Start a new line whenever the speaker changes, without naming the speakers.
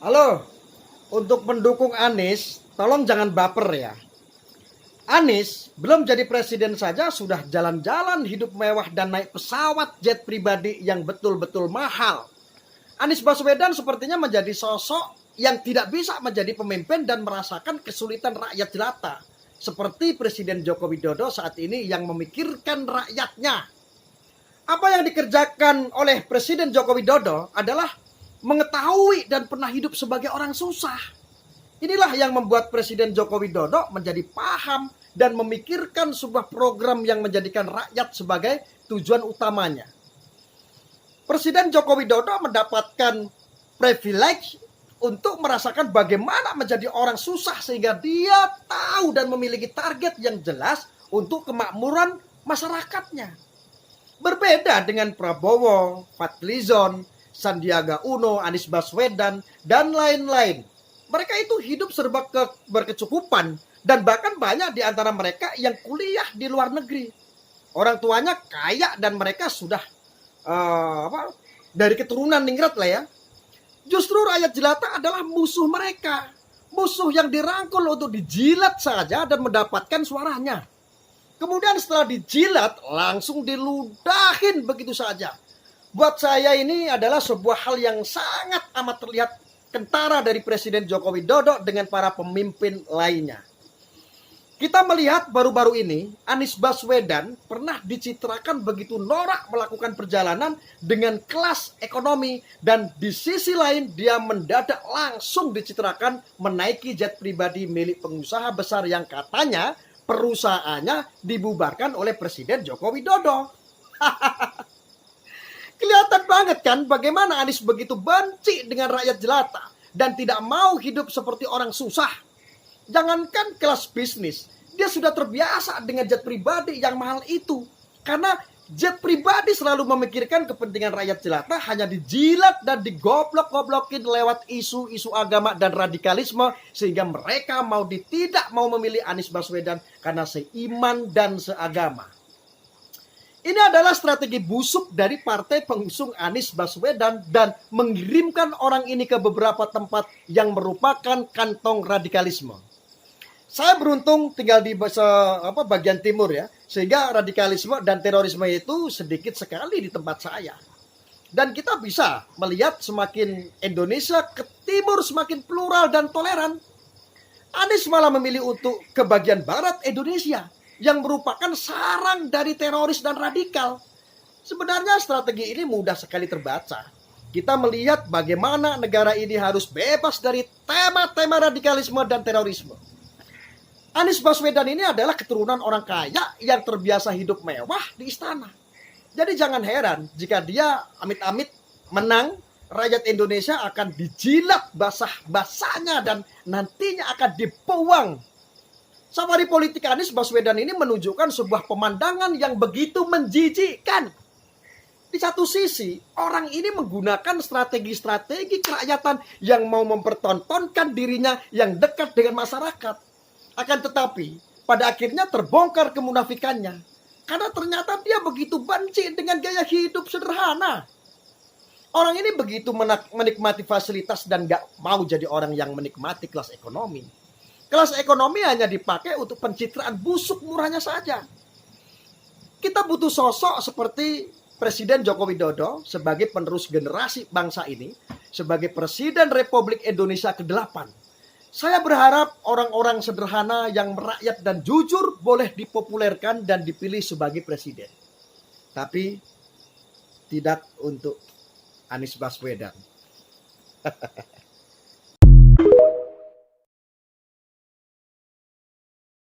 Halo, untuk pendukung Anies, tolong jangan baper ya. Anies belum jadi presiden saja sudah jalan-jalan hidup mewah dan naik pesawat jet pribadi yang betul-betul mahal. Anies Baswedan sepertinya menjadi sosok yang tidak bisa menjadi pemimpin dan merasakan kesulitan rakyat jelata. Seperti Presiden Joko Widodo saat ini yang memikirkan rakyatnya. Apa yang dikerjakan oleh Presiden Joko Widodo adalah mengetahui dan pernah hidup sebagai orang susah. Inilah yang membuat Presiden Joko Widodo menjadi paham dan memikirkan sebuah program yang menjadikan rakyat sebagai tujuan utamanya. Presiden Joko Widodo mendapatkan privilege untuk merasakan bagaimana menjadi orang susah sehingga dia tahu dan memiliki target yang jelas untuk kemakmuran masyarakatnya. Berbeda dengan Prabowo, Fadlizon, Sandiaga Uno, Anies Baswedan, dan lain-lain. Mereka itu hidup serba berkecukupan dan bahkan banyak di antara mereka yang kuliah di luar negeri. Orang tuanya kaya dan mereka sudah dari keturunan ningrat lah ya. Justru rakyat jelata adalah musuh mereka. Musuh yang dirangkul untuk dijilat saja dan mendapatkan suaranya. Kemudian setelah dijilat langsung diludahin begitu saja. Buat saya ini adalah sebuah hal yang sangat amat terlihat kentara dari Presiden Joko Widodo dengan para pemimpin lainnya. Kita melihat baru-baru ini Anies Baswedan pernah dicitrakan begitu norak melakukan perjalanan dengan kelas ekonomi dan di sisi lain dia mendadak langsung dicitrakan menaiki jet pribadi milik pengusaha besar yang katanya perusahaannya dibubarkan oleh Presiden Joko Widodo. Kelihatan banget kan bagaimana Anies begitu benci dengan rakyat jelata dan tidak mau hidup seperti orang susah. Jangankan kelas bisnis, dia sudah terbiasa dengan jet pribadi yang mahal itu. Karena jet pribadi selalu memikirkan kepentingan rakyat jelata hanya dijilat dan digoblok-goblokin lewat isu-isu agama dan radikalisme sehingga mereka tidak mau memilih Anies Baswedan karena seiman dan seagama. Ini adalah strategi busuk dari partai pengusung Anies Baswedan dan mengirimkan orang ini ke beberapa tempat yang merupakan kantong radikalisme. Saya beruntung tinggal di bagian timur ya, sehingga radikalisme dan terorisme itu sedikit sekali di tempat saya. Dan kita bisa melihat semakin Indonesia ke timur semakin plural dan toleran. Anies malah memilih untuk ke bagian barat Indonesia yang merupakan sarang dari teroris dan radikal. Sebenarnya strategi ini mudah sekali terbaca. Kita melihat bagaimana negara ini harus bebas dari tema-tema radikalisme dan terorisme. Anies Baswedan ini adalah keturunan orang kaya yang terbiasa hidup mewah di istana. Jadi jangan heran jika dia amit-amit menang, rakyat Indonesia akan dijilat basah-basahnya dan nantinya akan dibuang. Safari politik Anies Baswedan ini menunjukkan sebuah pemandangan yang begitu menjijikkan. Di satu sisi, orang ini menggunakan strategi-strategi kerakyatan yang mau mempertontonkan dirinya yang dekat dengan masyarakat. Akan tetapi, pada akhirnya terbongkar kemunafikannya. Karena ternyata dia begitu benci dengan gaya hidup sederhana. Orang ini begitu menikmati fasilitas dan gak mau jadi orang yang menikmati kelas ekonomi. Kelas ekonomi hanya dipakai untuk pencitraan busuk murahnya saja. Kita butuh sosok seperti Presiden Joko Widodo sebagai penerus generasi bangsa ini, sebagai Presiden Republik Indonesia ke-8. Saya berharap orang-orang sederhana yang merakyat dan jujur boleh dipopulerkan dan dipilih sebagai presiden. Tapi tidak untuk Anies Baswedan.